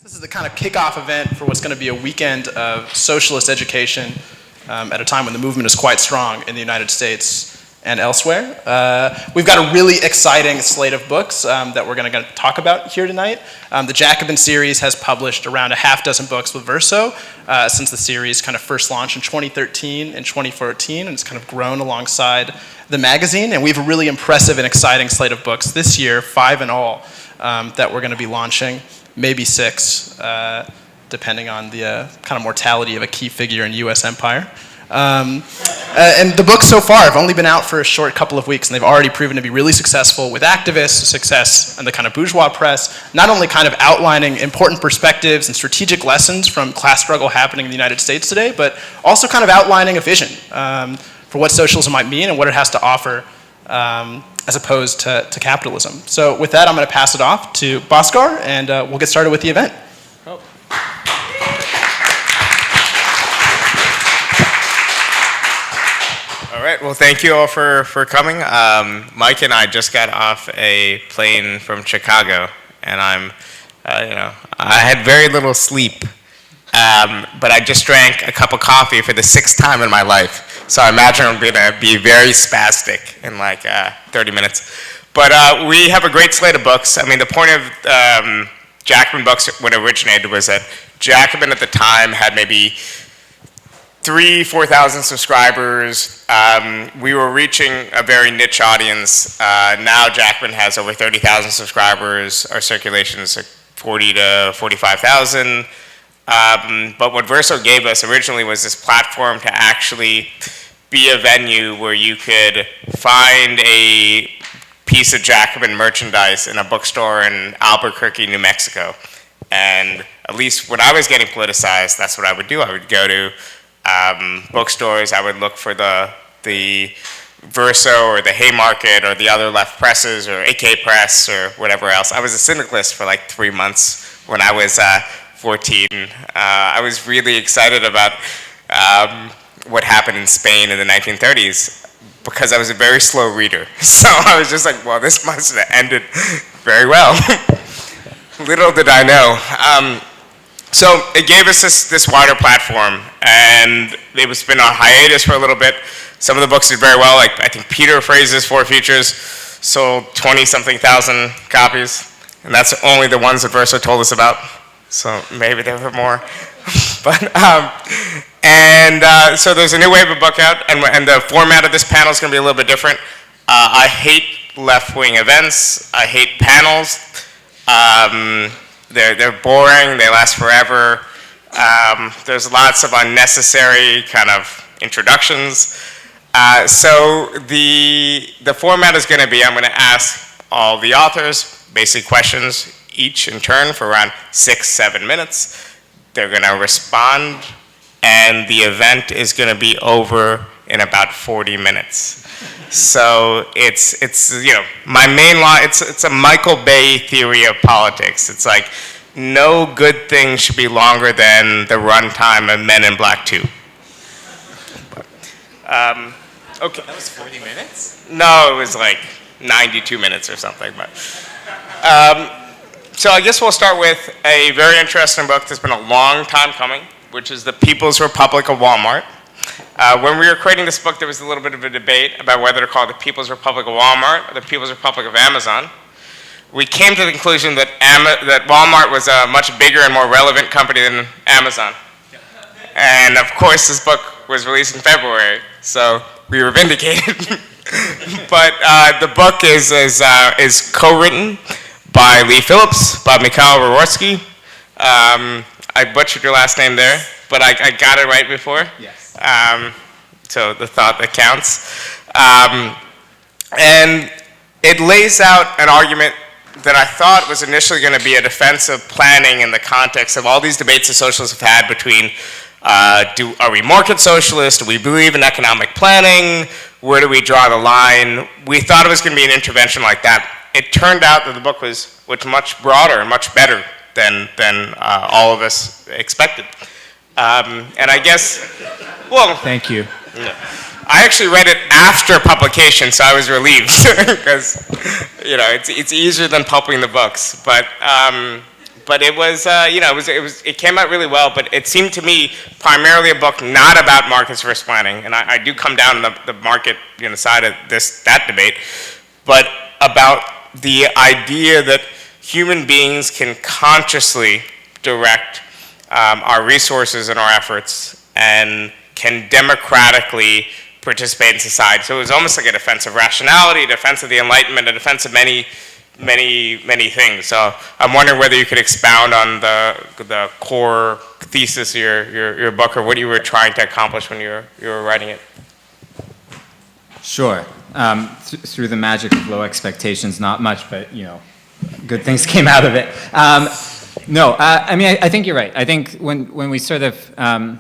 This is the kind of kickoff event for what's going to be a weekend of socialist education at a time when the movement is quite strong in the United States and elsewhere. We've got a really exciting slate of books that we're going to talk about here tonight. The Jacobin series has published around a half dozen books with Verso since the series kind of first launched in 2013 and 2014, and it's kind of grown alongside the magazine. And we have a really impressive and exciting slate of books this year, 5 in all, that we're going to be launching. Maybe 6, depending on the kind of mortality of a key figure in U.S. empire. And the books so far have only been out for a short couple of weeks, and they've already proven to be really successful with activists, success in the kind of bourgeois press, not only kind of outlining important perspectives and strategic lessons from class struggle happening in the United States today, but also kind of outlining a vision for what socialism might mean and what it has to offer as opposed to capitalism. So with that, I'm going to pass it off to Bhaskar, and we'll get started with the event. Oh. All right, well, thank you all for coming. Mike and I just got off a plane from Chicago, and I had very little sleep, but I just drank a cup of coffee for the 6th time in my life. So I imagine I'm going to be very spastic in like 30 minutes. But we have a great slate of books. I mean, the point of Jacobin books when it originated was that Jacobin at the time had maybe 4,000 subscribers. We were reaching a very niche audience. Now Jacobin has over 30,000 subscribers. Our circulation is like 40 to 45,000. But what Verso gave us originally was this platform to actually be a venue where you could find a piece of Jacobin merchandise in a bookstore in Albuquerque, New Mexico. And at least when I was getting politicized, that's what I would do. I would go to bookstores. I would look for the Verso or the Haymarket or the other left presses or AK Press or whatever else. I was a syndicalist for like 3 months when I was 14. I was really excited about what happened in Spain in the 1930s because I was a very slow reader. So I was just like, well, this must have ended very well. Little did I know. So it gave us this wider platform, and it was been on hiatus for a little bit. Some of the books did very well, like I think Peter Fraser's 4 Futures sold 20-something thousand copies, and that's only the ones that Verso told us about. So maybe there were more. But so there's a new wave of book out, and the format of this panel is going to be a little bit different. I hate left-wing events. I hate panels. They're boring. They last forever. There's lots of unnecessary kind of introductions. So the format is going to be, I'm going to ask all the authors basic questions each in turn for around 6-7 minutes. They're going to respond, and the event is going to be over in about 40 minutes. So it's my main law. It's a Michael Bay theory of politics. It's like no good thing should be longer than the runtime of Men in Black 2. Okay. That was 40 minutes? No, it was like 92 minutes or something, but. So I guess we'll start with a very interesting book that's been a long time coming, which is The People's Republic of Walmart. When we were creating this book, there was a little bit of a debate about whether to call it The People's Republic of Walmart or The People's Republic of Amazon. We came to the conclusion that Walmart was a much bigger and more relevant company than Amazon. And of course, this book was released in February, so we were vindicated. But the book is co-written by Lee Phillips, by Mikhail Rorosky. I butchered your last name there, but I got it right before. Yes. So the thought that counts. And it lays out an argument that I thought was initially going to be a defense of planning in the context of all these debates that socialists have had between are we market socialists? Do we believe in economic planning? Where do we draw the line? We thought it was going to be an intervention like that. It turned out that the book was much broader and much better than all of us expected. And I guess, well... Thank you. I actually read it after publication, so I was relieved because, it's easier than pulping the books. But but it was, it came out really well, but it seemed to me primarily a book not about markets versus planning, and I do come down on the market side of that debate, but about the idea that human beings can consciously direct our resources and our efforts and can democratically participate in society. So it was almost like a defense of rationality, a defense of the Enlightenment, a defense of many things. So I'm wondering whether you could expound on the core thesis of your book, or what you were trying to accomplish when you were writing it. Sure. Through the magic of low expectations, not much, but good things came out of it. I think you're right. I think when we sort of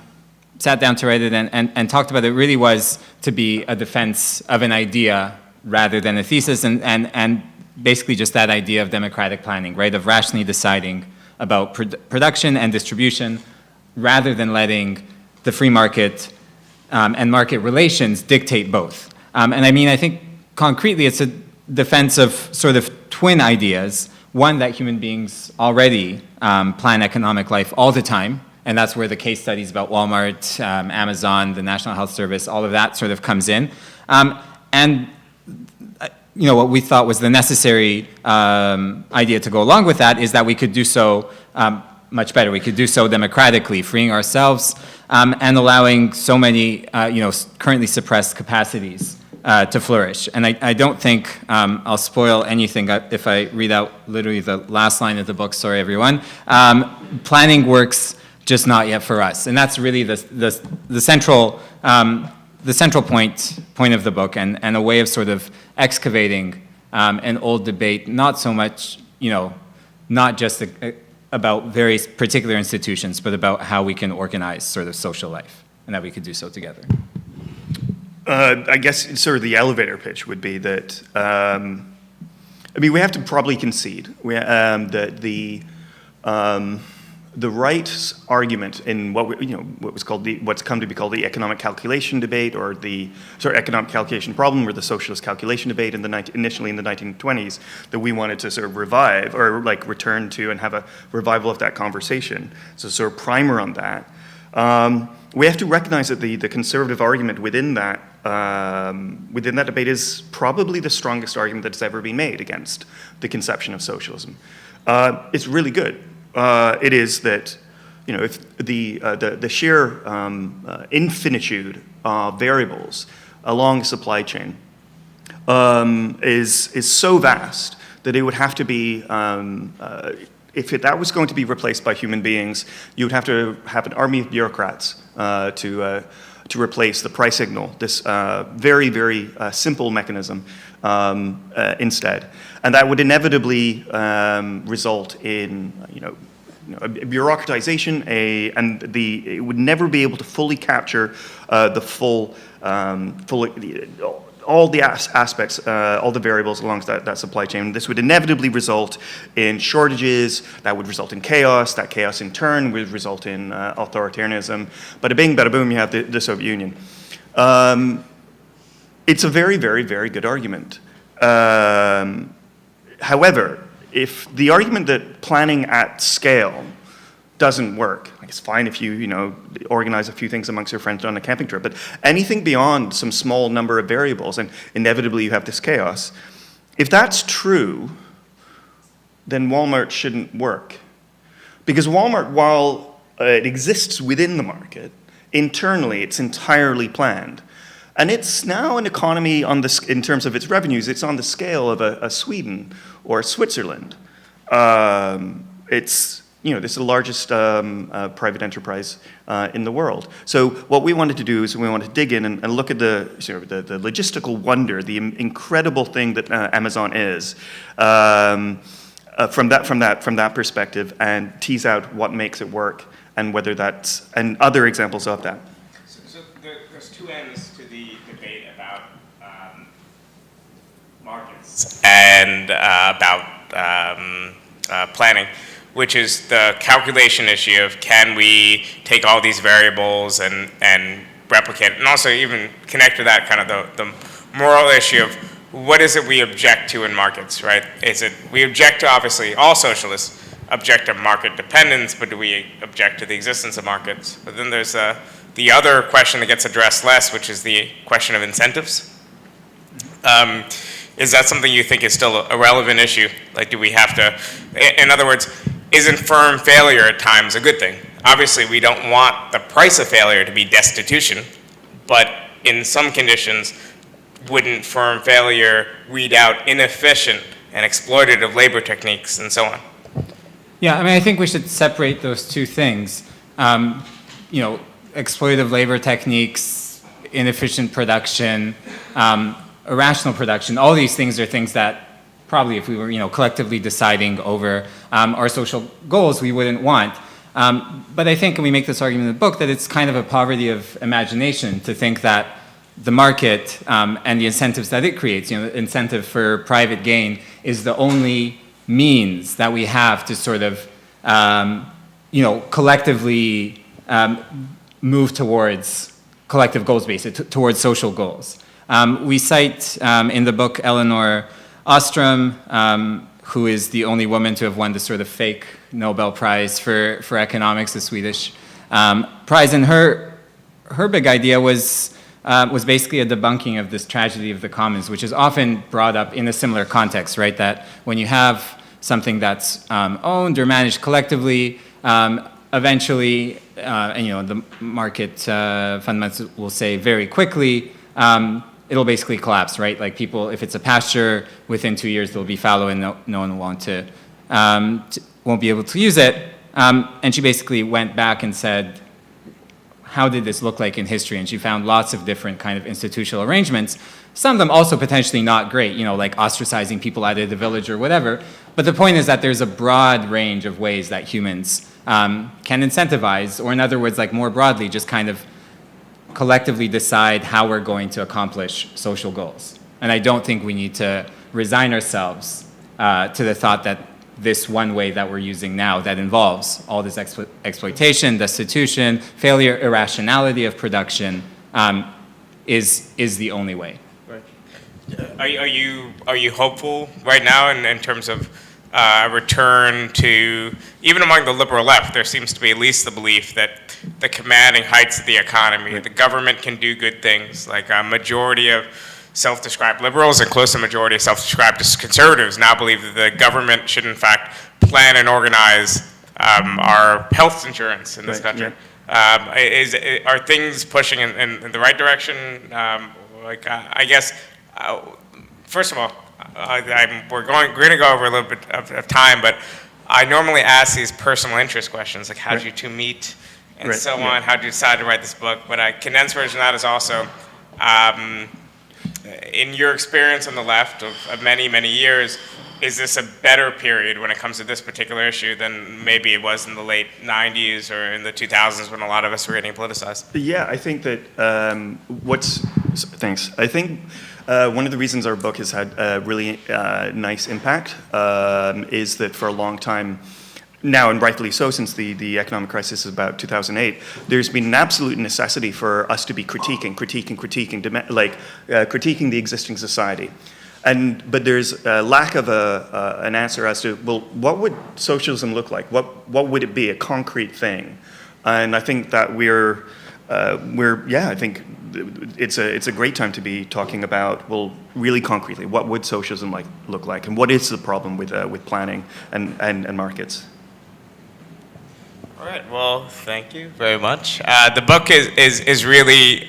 sat down to write it and talked about it, really was to be a defense of an idea rather than a thesis, and basically just that idea of democratic planning, right, of rationally deciding about production and distribution rather than letting the free market and market relations dictate both. I think concretely it's a defense of sort of twin ideas. One, that human beings already plan economic life all the time, and that's where the case studies about Walmart, Amazon, the National Health Service, all of that sort of comes in. What we thought was the necessary idea to go along with that is that we could do so much better. We could do so democratically, freeing ourselves and allowing so many currently suppressed capacities to flourish. And I don't think I'll spoil anything if I read out literally the last line of the book. Sorry, everyone. Planning works, just not yet for us. And that's really the central point of the book, and a way of sort of excavating an old debate, not so much, not just about various particular institutions, but about how we can organize sort of social life, and that we could do so together. I guess sort of the elevator pitch would be that, we have to probably concede that the right argument in what's come to be called the economic calculation debate, or the economic calculation problem, or the socialist calculation debate initially in the 1920s, that we wanted to sort of revive, or return to and have a revival of that conversation. So sort of primer on that. We have to recognize that the conservative argument within that debate is probably the strongest argument that's ever been made against the conception of socialism. It's really good. It is that, if the sheer infinitude of variables along the supply chain is so vast that it would have to be, if that was going to be replaced by human beings, you would have to have an army of bureaucrats to replace the price signal, this very, very simple mechanism instead. And that would inevitably result in, a bureaucratization, and it would never be able to fully capture the all the aspects, all the variables along that supply chain. This would inevitably result in shortages, that would result in chaos, that chaos in turn would result in authoritarianism. Bada bing, bada boom, you have the Soviet Union. It's a very, very, very good argument. However, if the argument that planning at scale doesn't work, it's fine if you organize a few things amongst your friends on a camping trip, but anything beyond some small number of variables, and inevitably you have this chaos. If that's true, then Walmart shouldn't work. Because Walmart, while it exists within the market, internally it's entirely planned. And it's now an economy in terms of its revenues, it's on the scale of a Sweden or Switzerland. It's this is the largest private enterprise in the world. So what we wanted to do is we wanted to dig in and look at the logistical wonder, the incredible thing that Amazon is, from that perspective, and tease out what makes it work and whether that's, and other examples of that. So there's two ends to the debate about markets and about planning, which is the calculation issue of can we take all these variables and replicate it, and also even connect to that kind of the moral issue of what is it we object to in markets, right? Is it, we object to obviously all socialists object to market dependence, but do we object to the existence of markets? But then there's the other question that gets addressed less, which is the question of incentives. Is that something you think is still a relevant issue? Like, do we have to, in other words, isn't firm failure at times a good thing? Obviously, we don't want the price of failure to be destitution, but in some conditions, wouldn't firm failure weed out inefficient and exploitative labor techniques and so on? Yeah, I mean, I think we should separate those two things. You know, exploitative labor techniques, inefficient production, irrational production, all these things are things that probably if we were, you know, collectively deciding over our social goals, we wouldn't want. But I think, and we make this argument in the book, that it's kind of a poverty of imagination to think that the market and the incentives that it creates, you know, the incentive for private gain is the only means that we have to sort of, you know, collectively move towards collective goals based, towards social goals. We cite in the book Elinor Ostrom, who is the only woman to have won this sort of fake Nobel Prize for economics, the Swedish prize, and her big idea was basically a debunking of this tragedy of the commons, which is often brought up in a similar context, right? That when you have something that's owned or managed collectively, eventually, and you know, the market fundamentals will say very quickly, it'll basically collapse, right? Like people, if it's a pasture, within 2 years there'll be fallow and no one will won't be able to use it. And she basically went back and said, how did this look like in history? And she found lots of different kind of institutional arrangements, some of them also potentially not great, you know, like ostracizing people out of the village or whatever. But the point is that there's a broad range of ways that humans can incentivize, or in other words, like more broadly, just kind of collectively decide how we're going to accomplish social goals. And I don't think we need to resign ourselves to the thought that this one way that we're using now that involves all this exploitation, destitution, failure, irrationality of production is the only way. Right. Are you hopeful right now in terms of a return to, even among the liberal left, there seems to be at least the belief that the commanding heights of the economy, the government can do good things, like a majority of self-described liberals and close to a majority of self-described conservatives now believe that the government should in fact plan and organize our health insurance in this country. Yeah. Are things pushing in the right direction? I guess, first of all, we're going to go over a little bit of time, but I normally ask these personal interest questions, like how did you two meet and so on, how did you decide to write this book? But a condensed version of that is also, in your experience on the left of many, many years, is this a better period when it comes to this particular issue than maybe it was in the late 90s or in the 2000s when a lot of us were getting politicized? Yeah, I think that thanks. I think one of the reasons our book has had a really nice impact is that for a long time, now, and rightfully so, since the economic crisis of about 2008, there's been an absolute necessity for us to be critiquing the existing society. But there's a lack of an answer as to, well, what would socialism look like? What would it be, a concrete thing? And I think that I think it's a great time to be talking about, well, really concretely, what would socialism look like? And what is the problem with planning and markets? All right. Well, thank you very much. The book is really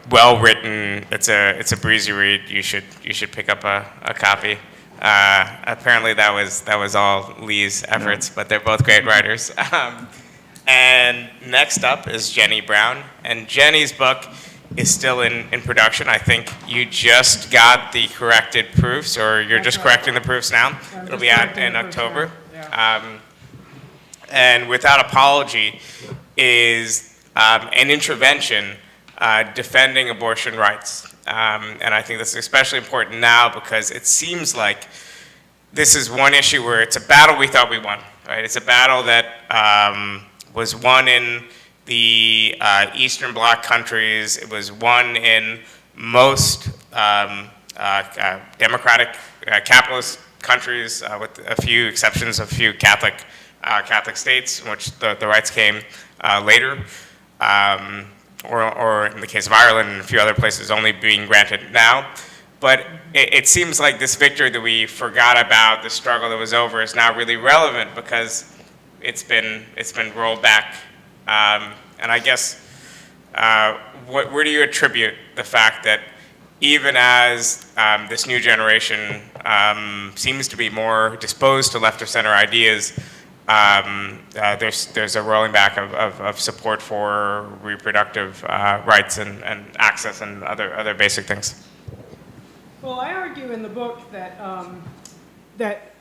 well written. It's a breezy read. You should pick up a copy. Apparently that was all Lee's efforts, but they're both great writers. And next up is Jenny Brown, and Jenny's book is still in production. I think you just got the corrected proofs, or you're just correcting the proofs now. It'll be out in October. And Without Apology is an intervention defending abortion rights. And I think this is especially important now because it seems like this is one issue where it's a battle we thought we won, right? It's a battle that was won in the Eastern Bloc countries. It was won in most democratic capitalist countries, with a few exceptions, a few Catholic states in which the rights came later, or in the case of Ireland and a few other places only being granted now. But it seems like this victory that we forgot about, the struggle that was over, is now really relevant because it's been rolled back. And I guess, where do you attribute the fact that even as this new generation seems to be more disposed to left of center ideas, there's a rolling back of support for reproductive rights and access and other basic things? Well, I argue in the book that that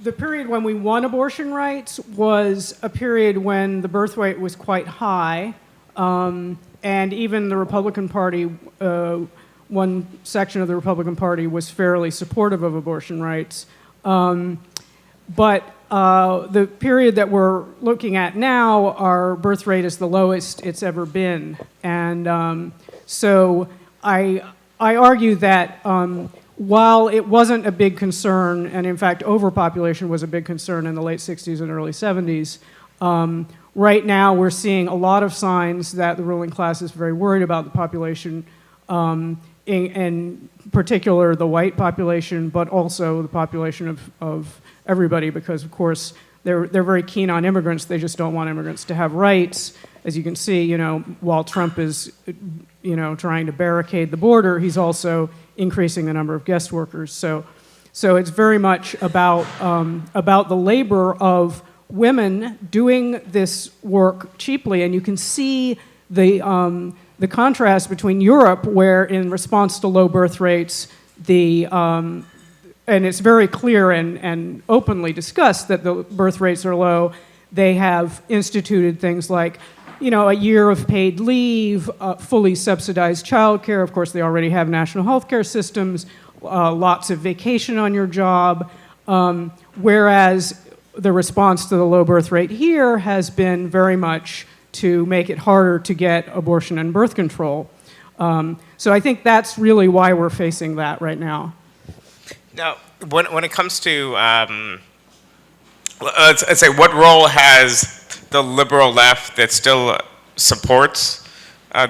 the period when we won abortion rights was a period when the birth rate was quite high, and even the Republican Party, one section of the Republican Party was fairly supportive of abortion rights. But the period that we're looking at now, our birth rate is the lowest it's ever been. And so I argue that while it wasn't a big concern, and in fact overpopulation was a big concern in the late 60s and early 70s, right now we're seeing a lot of signs that the ruling class is very worried about the population, in particular the white population, but also the population of everybody, because of course they're very keen on immigrants. They just don't want immigrants to have rights. As you can see, while Trump is, trying to barricade the border, he's also increasing the number of guest workers. So it's very much about the labor of women doing this work cheaply, and you can see the contrast between Europe, where in response to low birth rates, and it's very clear and openly discussed that the birth rates are low. They have instituted things like, a year of paid leave, fully subsidized childcare. Of course, they already have national health care systems, lots of vacation on your job, whereas the response to the low birth rate here has been very much to make it harder to get abortion and birth control. So I think that's really why we're facing that right now. Now, when it comes to, let's say, what role has the liberal left that still supports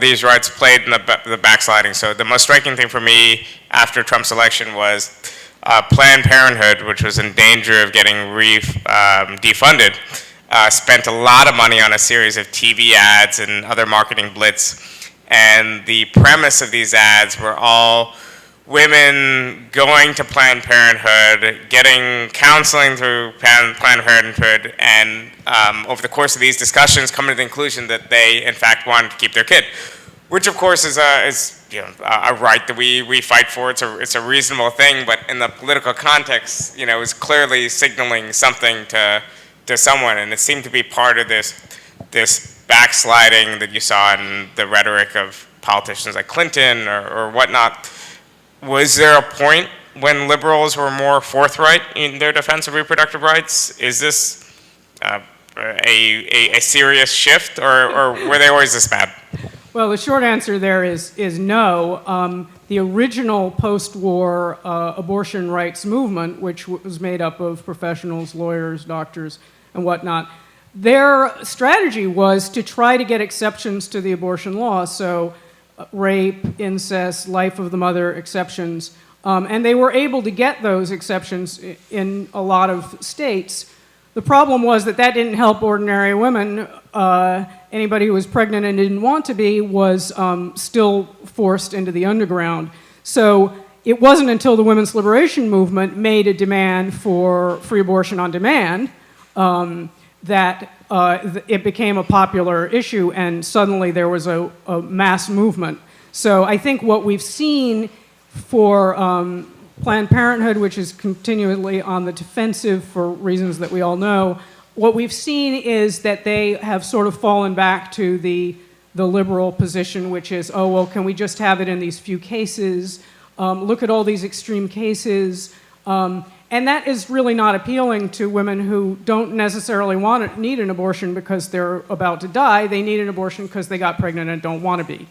these rights played in the backsliding? So the most striking thing for me after Trump's election was Planned Parenthood, which was in danger of getting defunded, spent a lot of money on a series of TV ads and other marketing blitz. And the premise of these ads were all women going to Planned Parenthood, getting counseling through Planned Parenthood, and over the course of these discussions coming to the conclusion that they, in fact, wanted to keep their kid, which, of course, is a right that we fight for. It's a reasonable thing, but in the political context, is clearly signaling something to someone, and it seemed to be part of this backsliding that you saw in the rhetoric of politicians like Clinton or whatnot. Was there a point when liberals were more forthright in their defense of reproductive rights? Is this a serious shift, or were they always this bad? Well, the short answer there is no. The original post-war abortion rights movement, which was made up of professionals, lawyers, doctors, and whatnot, their strategy was to try to get exceptions to the abortion law. So rape, incest, life of the mother exceptions. And they were able to get those exceptions in a lot of states. The problem was that didn't help ordinary women. Anybody who was pregnant and didn't want to be was still forced into the underground. So it wasn't until the women's liberation movement made a demand for free abortion on demand that it became a popular issue, and suddenly there was a mass movement. So I think what we've seen for Planned Parenthood, which is continually on the defensive for reasons that we all know, what we've seen is that they have sort of fallen back to the liberal position, which is, oh, well, can we just have it in these few cases? Look at all these extreme cases. And that is really not appealing to women who don't necessarily need an abortion because they're about to die. They need an abortion because they got pregnant and don't want to be.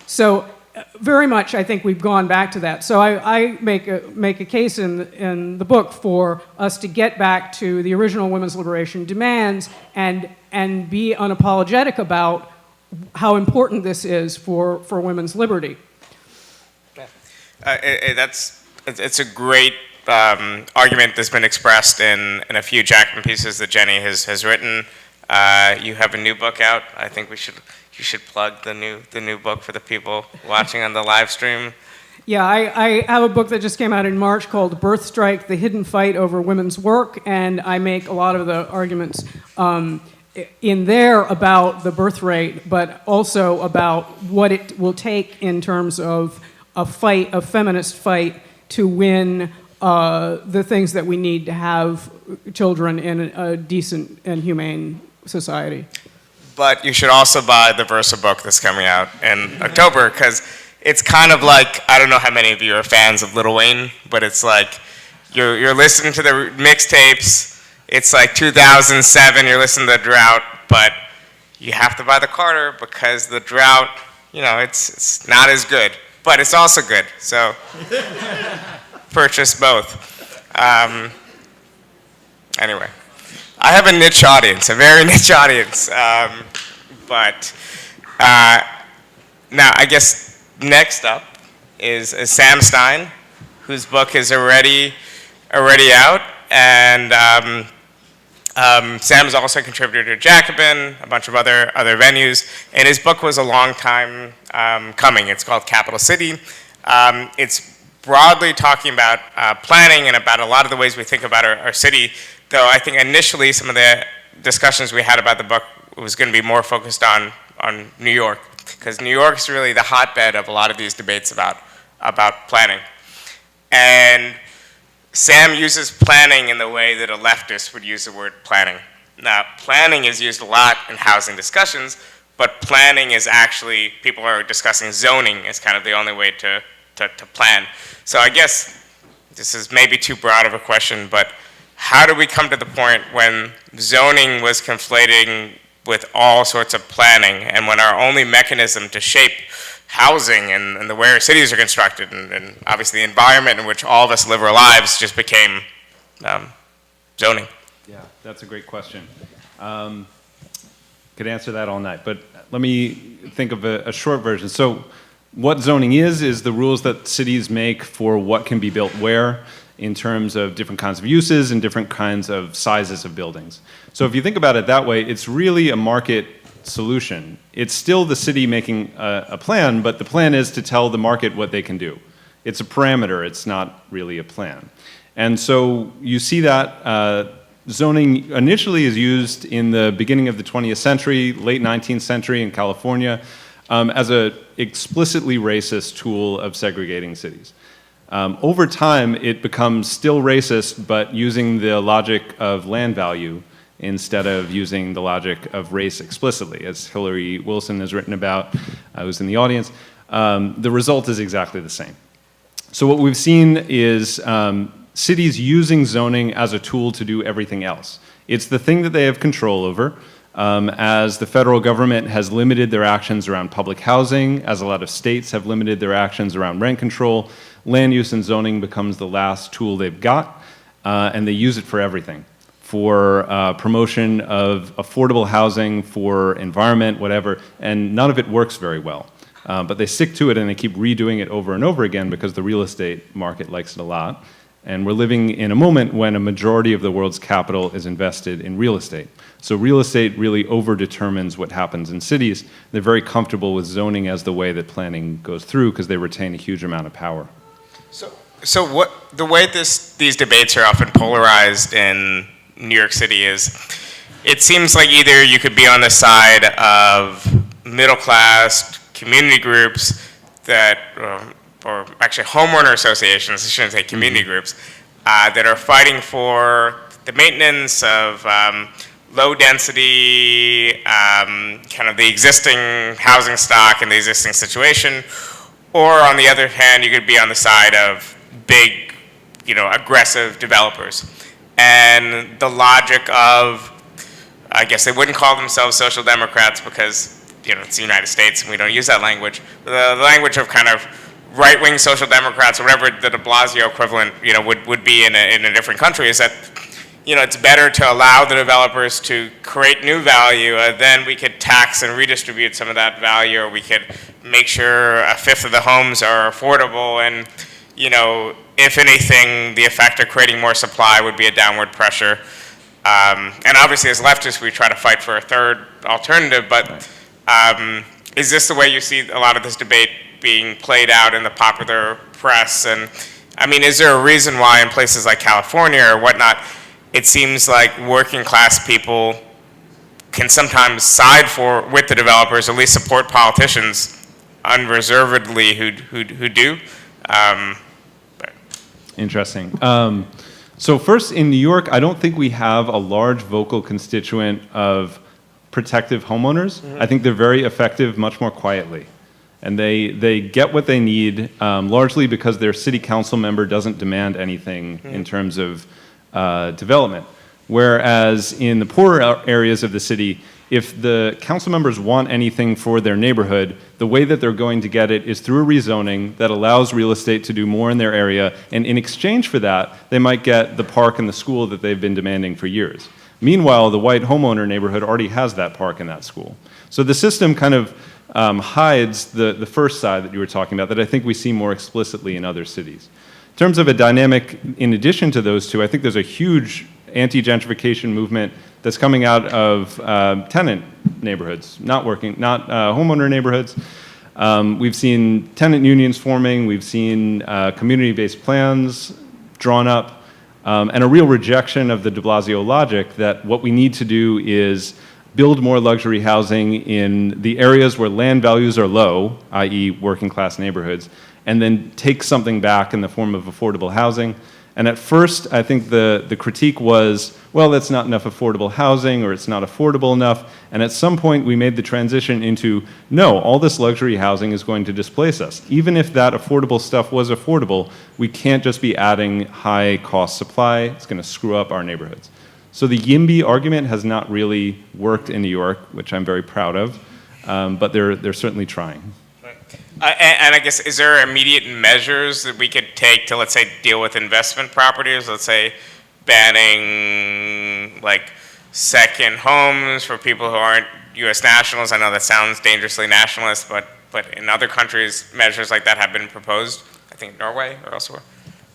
So very much, I think we've gone back to that. So I make a case in the book for us to get back to the original women's liberation demands and be unapologetic about how important this is for women's liberty. It's a great argument that's been expressed in a few Jacobin pieces that Jenny has written. You have a new book out. I think you should plug the new book for the people watching on the live stream. Yeah, I have a book that just came out in March called Birth Strike, The Hidden Fight Over Women's Work, and I make a lot of the arguments in there about the birth rate, but also about what it will take in terms of a feminist fight to win the things that we need to have children in a decent and humane society. But you should also buy the Verso book that's coming out in October, because it's kind of like, I don't know how many of you are fans of Lil Wayne, but it's like you're listening to the mixtapes, it's like 2007, you're listening to the Drought, but you have to buy the Carter because the Drought, it's not as good, but it's also good, so purchase both. Anyway, I have a niche audience, a very niche audience, but now I guess next up is Sam Stein, whose book is already out, and Sam is also a contributor to Jacobin, a bunch of other venues, and his book was a long time coming. It's called Capital City. It's broadly talking about planning and about a lot of the ways we think about our city, though I think initially some of the discussions we had about the book was going to be more focused on New York, because New York is really the hotbed of a lot of these debates about planning. And Sam uses planning in the way that a leftist would use the word planning. Now, planning is used a lot in housing discussions, but planning is actually, people are discussing zoning as kind of the only way to plan. So I guess this is maybe too broad of a question, but how do we come to the point when zoning was conflating with all sorts of planning, and when our only mechanism to shape housing and the way our cities are constructed and obviously the environment in which all of us live our lives just became zoning? Yeah, that's a great question. Could answer that all night, but let me think of a short version. So what zoning is the rules that cities make for what can be built where in terms of different kinds of uses and different kinds of sizes of buildings. So if you think about it that way, it's really a market solution. It's still the city making a plan, but the plan is to tell the market what they can do. It's a parameter, it's not really a plan. And so you see that zoning initially is used in the beginning of the 20th century, late 19th century in California, as an explicitly racist tool of segregating cities. Over time, it becomes still racist, but using the logic of land value instead of using the logic of race explicitly, as Hillary Wilson has written about, who's in the audience. The result is exactly the same. So what we've seen is cities using zoning as a tool to do everything else. It's the thing that they have control over. As the federal government has limited their actions around public housing, as a lot of states have limited their actions around rent control, land use and zoning becomes the last tool they've got, and they use it for everything. For promotion of affordable housing, for environment, whatever, and none of it works very well. But they stick to it and they keep redoing it over and over again because the real estate market likes it a lot. And we're living in a moment when a majority of the world's capital is invested in real estate. So real estate really over-determines what happens in cities. They're very comfortable with zoning as the way that planning goes through because they retain a huge amount of power. So what the way these debates are often polarized in New York City is, it seems like either you could be on the side of middle-class community groups that, or actually homeowner associations, I shouldn't say community groups, that are fighting for the maintenance of low density, kind of the existing housing stock and the existing situation. Or on the other hand, you could be on the side of big, aggressive developers. And the logic of, I guess they wouldn't call themselves social democrats because, it's the United States and we don't use that language. The language of kind of right-wing social democrats, or whatever the de Blasio equivalent, would be in a different country, is that, it's better to allow the developers to create new value, then we could tax and redistribute some of that value, or we could make sure a fifth of the homes are affordable, and, if anything, the effect of creating more supply would be a downward pressure. And obviously, as leftists, we try to fight for a third alternative, but is this the way you see a lot of this debate being played out in the popular press? And, I mean, is there a reason why in places like California or whatnot, it seems like working class people can sometimes side with the developers, at least support politicians unreservedly who do? Interesting. So first, in New York, I don't think we have a large vocal constituent of protective homeowners. I think they're very effective much more quietly. And they get what they need, largely because their city council member doesn't demand anything in terms of development. Whereas in the poorer areas of the city, if the council members want anything for their neighborhood, the way that they're going to get it is through a rezoning that allows real estate to do more in their area, and in exchange for that, they might get the park and the school that they've been demanding for years. Meanwhile, the white homeowner neighborhood already has that park and that school. So the system kind of hides the first side that you were talking about that I think we see more explicitly in other cities. In terms of a dynamic, in addition to those two, I think there's a huge anti-gentrification movement that's coming out of tenant neighborhoods, not homeowner neighborhoods. We've seen tenant unions forming, we've seen community-based plans drawn up, and a real rejection of the de Blasio logic that what we need to do is build more luxury housing in the areas where land values are low, i.e. working class neighborhoods, and then take something back in the form of affordable housing. And at first, I think the critique was, well, that's not enough affordable housing, or it's not affordable enough. And at some point, we made the transition into, no, all this luxury housing is going to displace us. Even if that affordable stuff was affordable, we can't just be adding high-cost supply. It's going to screw up our neighborhoods. So the YIMBY argument has not really worked in New York, which I'm very proud of, but they're certainly trying. And I guess, is there immediate measures that we could take to, let's say, deal with investment properties? Let's say banning, like, second homes for people who aren't U.S. nationals. I know that sounds dangerously nationalist, but in other countries, measures like that have been proposed. I think Norway or elsewhere.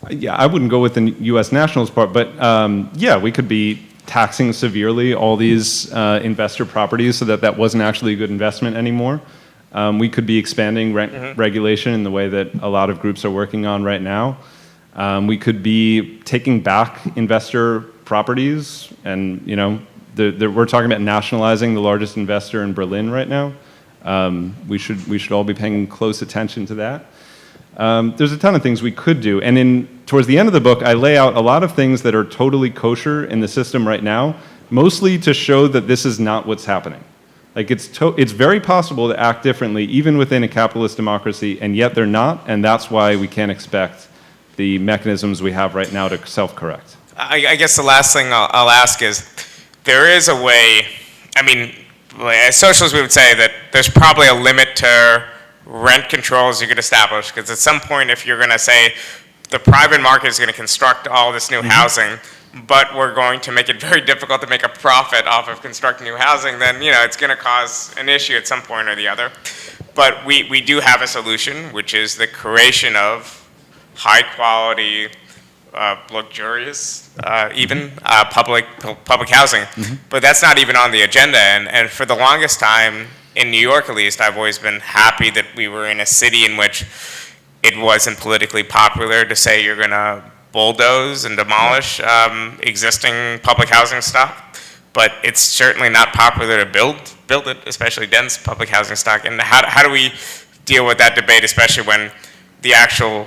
Yeah, I wouldn't go with the U.S. nationals part, but yeah, we could be taxing severely all these investor properties so that that wasn't actually a good investment anymore. We could be expanding rent regulation in the way that a lot of groups are working on right now. We could be taking back investor properties, and we're talking about nationalizing the largest investor in Berlin right now. We should all be paying close attention to that. There's a ton of things we could do, and towards the end of the book, I lay out a lot of things that are totally kosher in the system right now, mostly to show that this is not what's happening. Like it's very possible to act differently even within a capitalist democracy, and yet they're not, and that's why we can't expect the mechanisms we have right now to self-correct. I guess the last thing I'll ask is, there is a way, I mean, as socialists we would say that there's probably a limit to rent controls you could establish, because at some point if you're going to say the private market is going to construct all this new housing, but we're going to make it very difficult to make a profit off of constructing new housing, then it's going to cause an issue at some point or the other. But we do have a solution, which is the creation of high quality, luxurious, even public housing. But that's not even on the agenda. And for the longest time, in New York at least, I've always been happy that we were in a city in which it wasn't politically popular to say you're going to bulldoze and demolish existing public housing stock, but it's certainly not popular to build it, especially dense public housing stock. And how do we deal with that debate, especially when the actual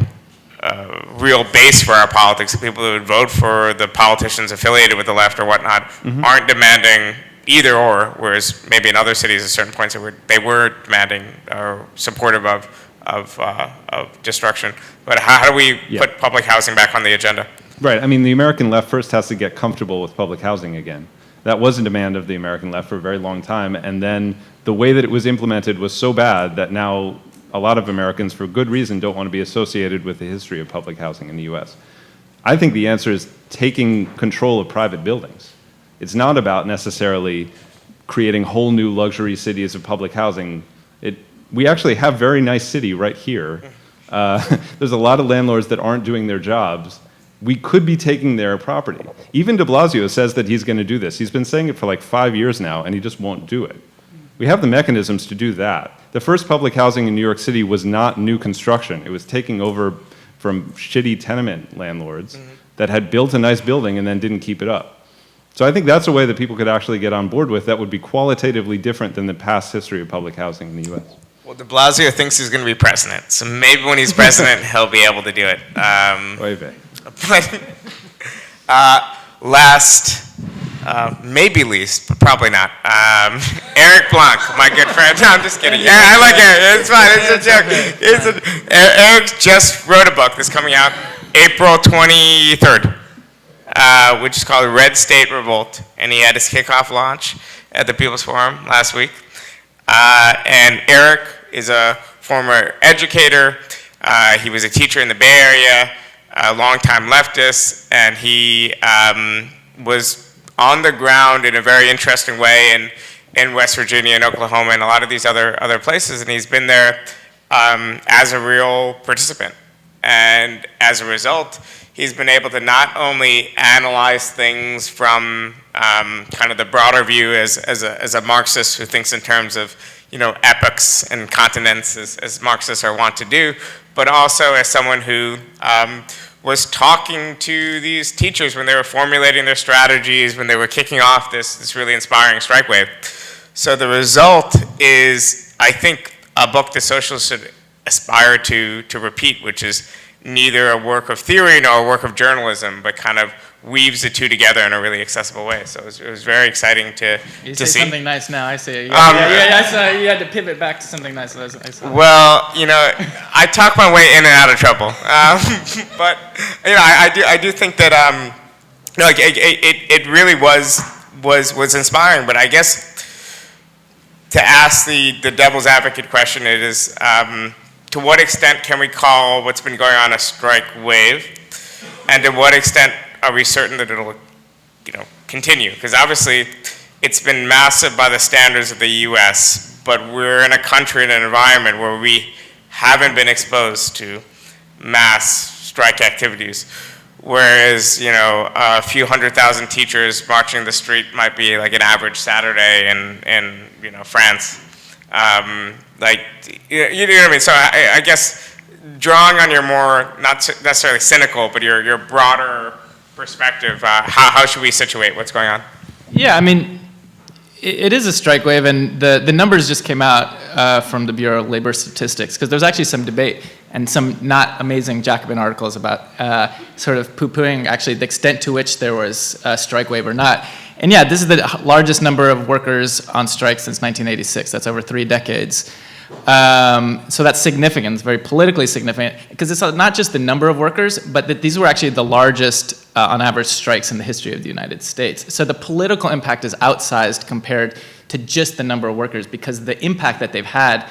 real base for our politics, the people who would vote for the politicians affiliated with the left or whatnot, aren't demanding either or, whereas maybe in other cities at certain points they were demanding or supportive of destruction. But how do we put public housing back on the agenda? Right. I mean, the American left first has to get comfortable with public housing again. That was a demand of the American left for a very long time. And then the way that it was implemented was so bad that now a lot of Americans, for good reason, don't want to be associated with the history of public housing in the US. I think the answer is taking control of private buildings. It's not about necessarily creating whole new luxury cities of public housing. We actually have a very nice city right here. There's a lot of landlords that aren't doing their jobs. We could be taking their property. Even de Blasio says that he's going to do this. He's been saying it for like 5 years now, and he just won't do it. We have the mechanisms to do that. The first public housing in New York City was not new construction. It was taking over from shitty tenement landlords that had built a nice building and then didn't keep it up. So I think that's a way that people could actually get on board with that would be qualitatively different than the past history of public housing in the US. Well, de Blasio thinks he's going to be president, so maybe when he's president, he'll be able to do it. Oy vey. But last, maybe least, but probably not, Eric Blanc, my good friend. No, I'm just kidding. Yeah, I like Eric. It's fine. It's a joke. Eric just wrote a book that's coming out April 23rd, which is called Red State Revolt, and he had his kickoff launch at the People's Forum last week. And Eric is a former educator. He was a teacher in the Bay Area, a longtime leftist, and he was on the ground in a very interesting way in West Virginia and Oklahoma and a lot of these other places, and he's been there as a real participant. And as a result, he's been able to not only analyze things from kind of the broader view as a Marxist who thinks in terms of epochs and continents as Marxists are wont to do, but also as someone who was talking to these teachers when they were formulating their strategies, when they were kicking off this really inspiring strike wave. So the result is, I think, a book the socialists should aspire to repeat, which is neither a work of theory nor a work of journalism, but kind of weaves the two together in a really accessible way. So it was very exciting to see. You say something nice now, I say it. I saw you had to pivot back to something nice. I saw. Well, I talk my way in and out of trouble. But, I do think that, it really was inspiring. But I guess to ask the devil's advocate question, it is, to what extent can we call what's been going on a strike wave? And to what extent are we certain that it'll, continue? Because obviously, it's been massive by the standards of the U.S., but we're in a country and an environment where we haven't been exposed to mass strike activities. Whereas, a few 100,000 teachers marching the street might be like an average Saturday in France. You know what I mean? So I guess drawing on your more, not necessarily cynical, but your broader perspective, how should we situate what's going on? Yeah, I mean, it is a strike wave, and the numbers just came out from the Bureau of Labor Statistics, because there's actually some debate and some not amazing Jacobin articles about sort of poo-pooing actually the extent to which there was a strike wave or not. And yeah, this is the largest number of workers on strike since 1986. That's over 3 decades. So that's significant. It's very politically significant because it's not just the number of workers, but that these were actually the largest, on average, strikes in the history of the United States. So the political impact is outsized compared to just the number of workers, because the impact that they've had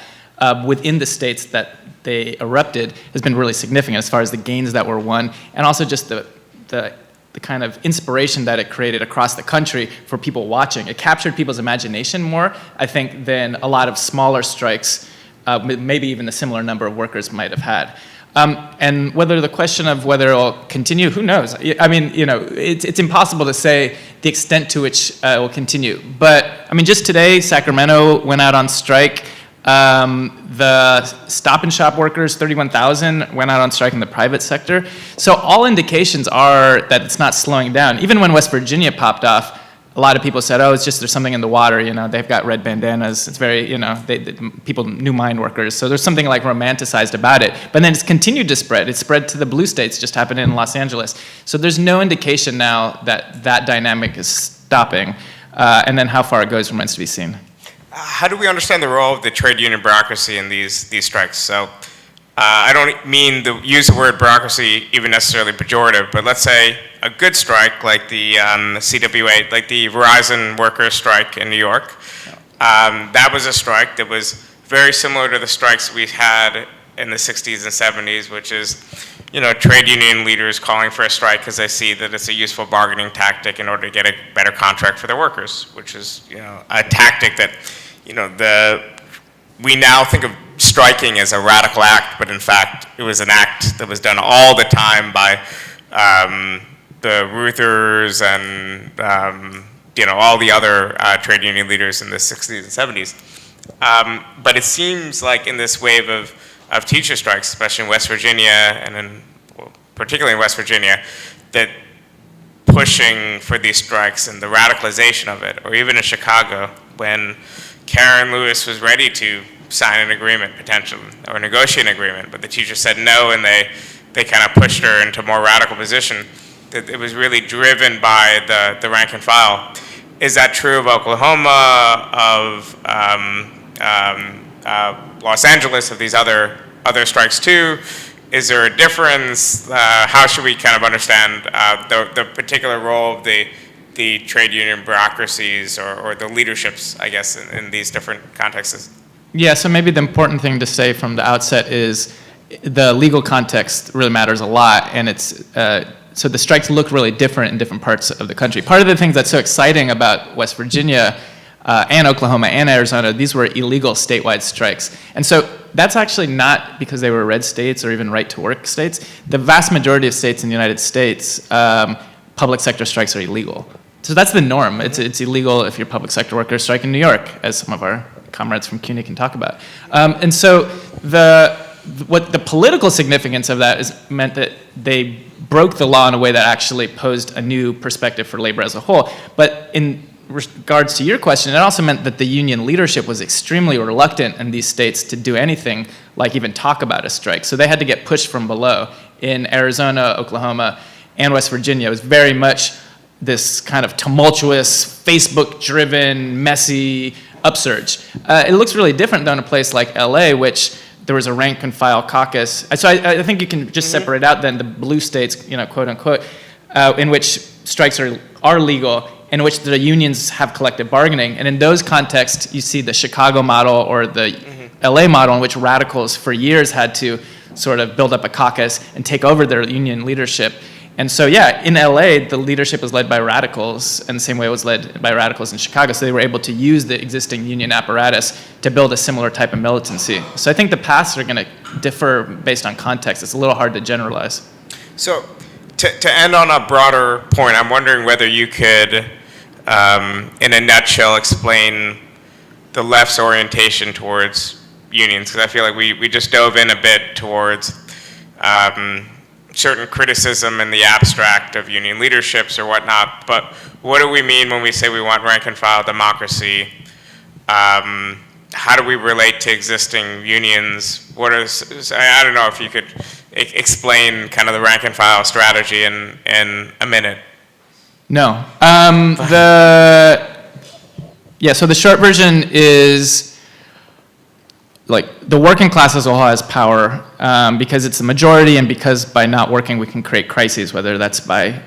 within the states that they erupted has been really significant as far as the gains that were won, and also just the kind of inspiration that it created across the country for people watching. It captured people's imagination more, I think, than a lot of smaller strikes, maybe even the similar number of workers might have had. And whether the question of whether it'll continue, who knows? I mean, it's impossible to say the extent to which it will continue. But, I mean, just today, Sacramento went out on strike. The Stop and Shop workers, 31,000, went out on strike in the private sector. So all indications are that it's not slowing down. Even when West Virginia popped off, a lot of people said, oh, it's just there's something in the water, they've got red bandanas. It's very, people, new mine workers. So there's something like romanticized about it. But then it's continued to spread. It spread to the blue states, just happened in Los Angeles. So there's no indication now that that dynamic is stopping. And then how far it goes remains to be seen. How do we understand the role of the trade union bureaucracy in these strikes? So I don't mean to use the word bureaucracy even necessarily pejorative, but let's say a good strike like the CWA, like the Verizon workers strike in New York. That was a strike that was very similar to the strikes we had in the 60s and 70s, which is, trade union leaders calling for a strike because they see that it's a useful bargaining tactic in order to get a better contract for their workers, which is, a tactic that, we now think of striking as a radical act, but in fact, it was an act that was done all the time by the Ruthers and all the other trade union leaders in the 60s and 70s. But it seems like in this wave of teacher strikes, especially in West Virginia and particularly in West Virginia, that pushing for these strikes and the radicalization of it, or even in Chicago, when Karen Lewis was ready to sign an agreement potentially, or negotiate an agreement, but the teacher said no, and they kind of pushed her into a more radical position. That it was really driven by the rank and file. Is that true of Oklahoma, of Los Angeles, of these other strikes too? Is there a difference? How should we kind of understand the particular role of the trade union bureaucracies or the leaderships, I guess, in these different contexts? Yeah, so maybe the important thing to say from the outset is the legal context really matters a lot, and it's so the strikes look really different in different parts of the country. Part of the things that's so exciting about West Virginia and Oklahoma and Arizona, these were illegal statewide strikes. And so that's actually not because they were red states or even right-to-work states. The vast majority of states in the United States, public sector strikes are illegal. So that's the norm. It's illegal if you're a public sector worker strike in New York, as some of our comrades from CUNY can talk about. And so what the political significance of that is meant that they broke the law in a way that actually posed a new perspective for labor as a whole. But in regards to your question, it also meant that the union leadership was extremely reluctant in these states to do anything like even talk about a strike. So they had to get pushed from below. In Arizona, Oklahoma, and West Virginia, it was very much this kind of tumultuous, Facebook-driven, messy upsurge. It looks really different though in a place like LA, which there was a rank and file caucus. So I think you can just separate out then the blue states, quote unquote, in which strikes are legal, in which the unions have collective bargaining. And in those contexts, you see the Chicago model or the LA model in which radicals for years had to sort of build up a caucus and take over their union leadership. And so, yeah, in LA, the leadership was led by radicals, and the same way it was led by radicals in Chicago. So they were able to use the existing union apparatus to build a similar type of militancy. So I think the paths are going to differ based on context. It's a little hard to generalize. So to end on a broader point, I'm wondering whether you could, in a nutshell, explain the left's orientation towards unions, because I feel like we just dove in a bit towards certain criticism in the abstract of union leaderships or whatnot, but what do we mean when we say we want rank and file democracy? How do we relate to existing unions? I don't know if you could explain kind of the rank and file strategy in a minute. No. So the short version is, like, the working class as a whole has power because it's the majority, and because by not working we can create crises, whether that's by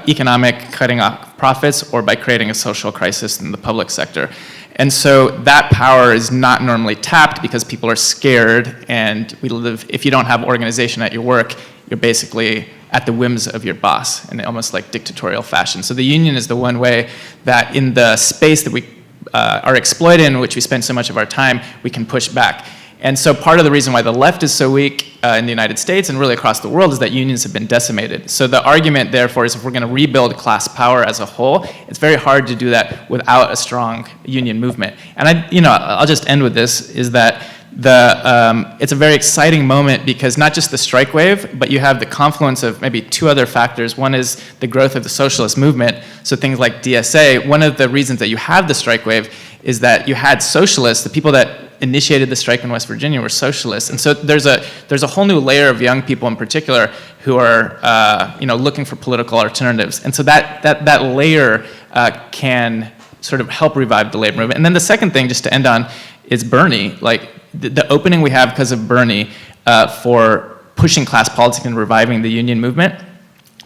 economic cutting off profits or by creating a social crisis in the public sector. And so that power is not normally tapped because people are scared, and if you don't have organization at your work, you're basically at the whims of your boss in almost like dictatorial fashion. So the union is the one way that in the space that we are exploited in, which we spend so much of our time, we can push back. And so part of the reason why the left is so weak in the United States and really across the world is that unions have been decimated. So the argument, therefore, is if we're going to rebuild class power as a whole, it's very hard to do that without a strong union movement. And I'll just end with this, is that it's a very exciting moment because not just the strike wave, but you have the confluence of maybe two other factors. One is the growth of the socialist movement, so things like DSA. One of the reasons that you have the strike wave is that you had socialists, the people that initiated the strike in West Virginia were socialists, and so there's a whole new layer of young people in particular who are looking for political alternatives, and so that layer can sort of help revive the labor movement. And then the second thing, just to end on, is Bernie. Like the opening we have because of Bernie for pushing class politics and reviving the union movement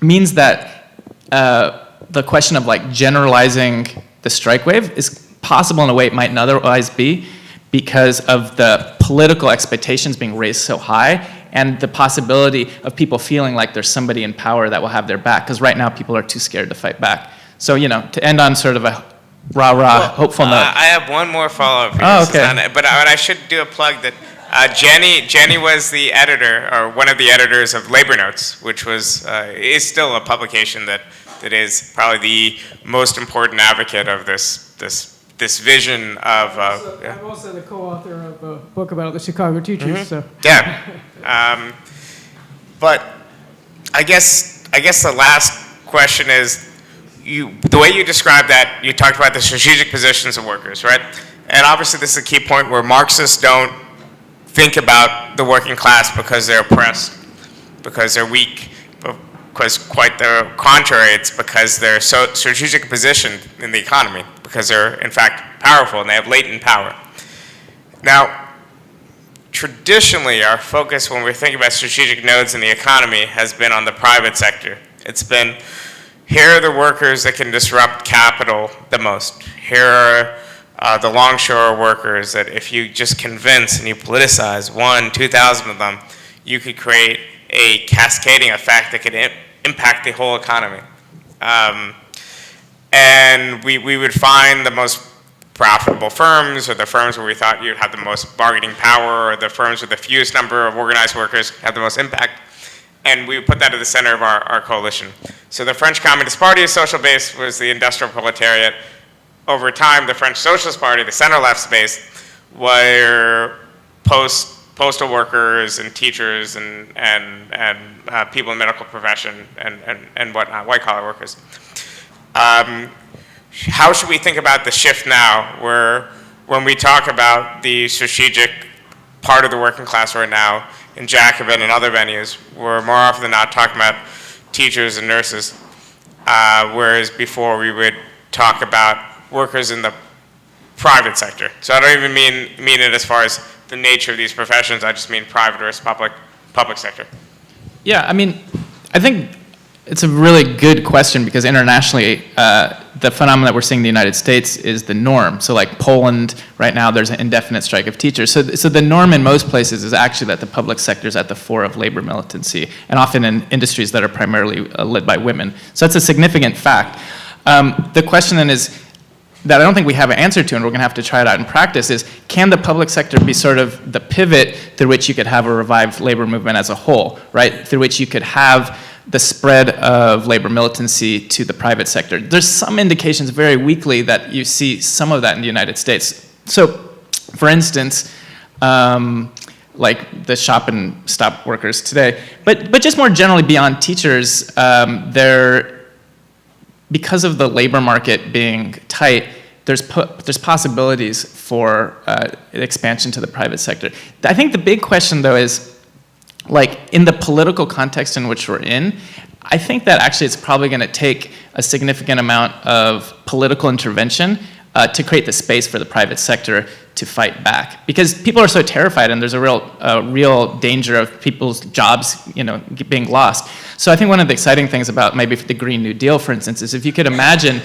means that the question of like generalizing the strike wave is possible in a way it might not otherwise be, because of the political expectations being raised so high and the possibility of people feeling like there's somebody in power that will have their back, because right now people are too scared to fight back. So, you know, to end on sort of a rah-rah, hopeful note. I have one more follow-up here. Oh, okay. But I should do a plug that Jenny was the editor, or one of the editors of Labor Notes, which is still a publication that is probably the most important advocate of this vision of. I'm also the co-author of a book about the Chicago teachers. So. Yeah. But I guess the last question is, the way you described that, you talked about the strategic positions of workers, right? And obviously this is a key point where Marxists don't think about the working class because they're oppressed, because they're weak, because quite the contrary, it's because they're so strategic positioned in the economy, because they're in fact powerful and they have latent power. Now, traditionally, our focus when we're thinking about strategic nodes in the economy has been on the private sector. It's been, here are the workers that can disrupt capital the most. Here are the longshore workers that if you just convince and you politicize 1,000, 2,000 of them, you could create a cascading effect that could impact the whole economy. And we would find the most profitable firms, or the firms where we thought you'd have the most bargaining power, or the firms with the fewest number of organized workers have the most impact. And we put that at the center of our coalition. So the French Communist Party's social base was the industrial proletariat. Over time, the French Socialist Party, the center-left space, were postal workers and teachers and people in the medical profession and whatnot, white-collar workers. How should we think about the shift now, where when we talk about the strategic part of the working class right now, in Jacobin and other venues, we're more often than not talking about teachers and nurses, whereas before we would talk about workers in the private sector. So I don't even mean it as far as the nature of these professions, I just mean private versus public sector. Yeah, I mean, I think it's a really good question, because internationally, the phenomenon that we're seeing in the United States is the norm. So like Poland, right now there's an indefinite strike of teachers. So the norm in most places is actually that the public sector is at the fore of labor militancy, and often in industries that are primarily led by women. So that's a significant fact. The question then is, that I don't think we have an answer to, and we're going to have to try it out in practice, is can the public sector be sort of the pivot through which you could have a revived labor movement as a whole, right? Through which you could have the spread of labor militancy to the private sector. There's some indications very weakly that you see some of that in the United States. So, for instance, like the shop and stop workers today, but just more generally beyond teachers, because of the labor market being tight, there's possibilities for expansion to the private sector. I think the big question, though, is, like, in the political context in which we're in, I think that actually it's probably going to take a significant amount of political intervention to create the space for the private sector to fight back, because people are so terrified, and there's a real danger of people's jobs, being lost. So I think one of the exciting things about maybe the Green New Deal, for instance, is if you could imagine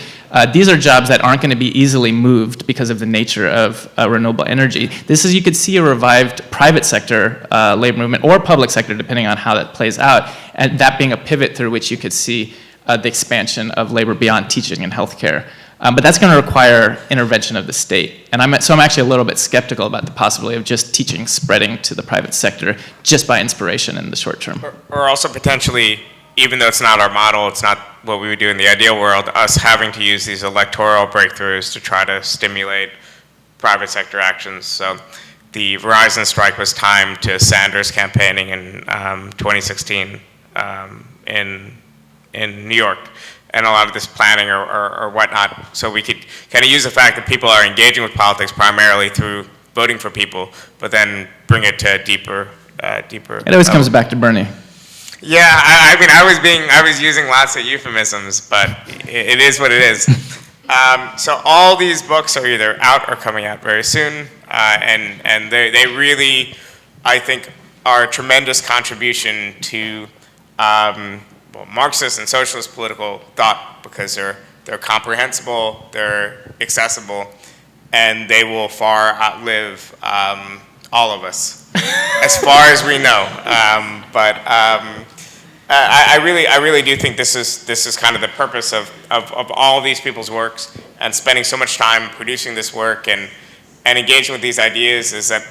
these are jobs that aren't going to be easily moved because of the nature of renewable energy. You could see a revived private sector labor movement, or public sector, depending on how that plays out, and that being a pivot through which you could see the expansion of labor beyond teaching and healthcare. But that's going to require intervention of the state. And I'm actually a little bit skeptical about the possibility of just teaching spreading to the private sector just by inspiration in the short term. Or also potentially, even though it's not our model, it's not what we would do in the ideal world, us having to use these electoral breakthroughs to try to stimulate private sector actions. So the Verizon strike was timed to Sanders campaigning in 2016 in New York. And a lot of this planning or whatnot. So we could kind of use the fact that people are engaging with politics primarily through voting for people, but then bring it to a deeper. It always comes back to Bernie. Yeah, I mean, I was using lots of euphemisms, but it is what it is. So all these books are either out or coming out very soon, and they really, I think, are a tremendous contribution to Marxist and socialist political thought, because they're comprehensible, they're accessible, and they will far outlive all of us, as far as we know. I really do think this is kind of the purpose of all these people's works, and spending so much time producing this work and engaging with these ideas, is that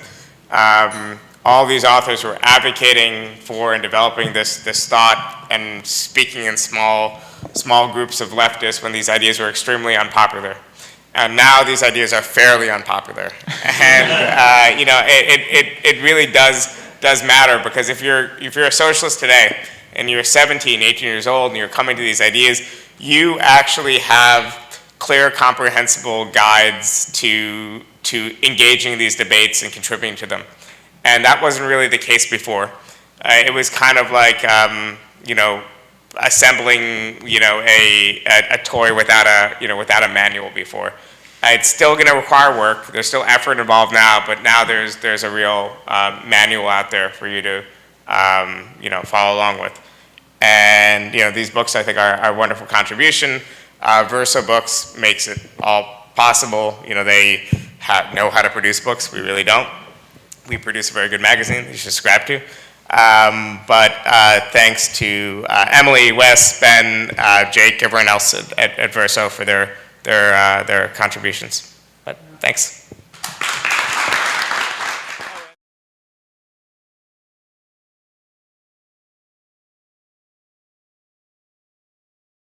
all these authors were advocating for and developing this thought and speaking in small groups of leftists when these ideas were extremely unpopular. And now these ideas are fairly unpopular. And it really does matter, because if you're a socialist today and you're 17, 18 years old and you're coming to these ideas, you actually have clear, comprehensible guides to engaging in these debates and contributing to them. And that wasn't really the case before. It was kind of like, assembling, a toy without a manual before. It's still going to require work. There's still effort involved now, but now there's a real manual out there for you to, follow along with. And these books, I think, are a wonderful contribution. Verso Books makes it all possible. They know how to produce books. We really don't. We produce a very good magazine you should subscribe to. But thanks to Emily, Wes, Ben, Jake, everyone else at Verso for their contributions. But thanks.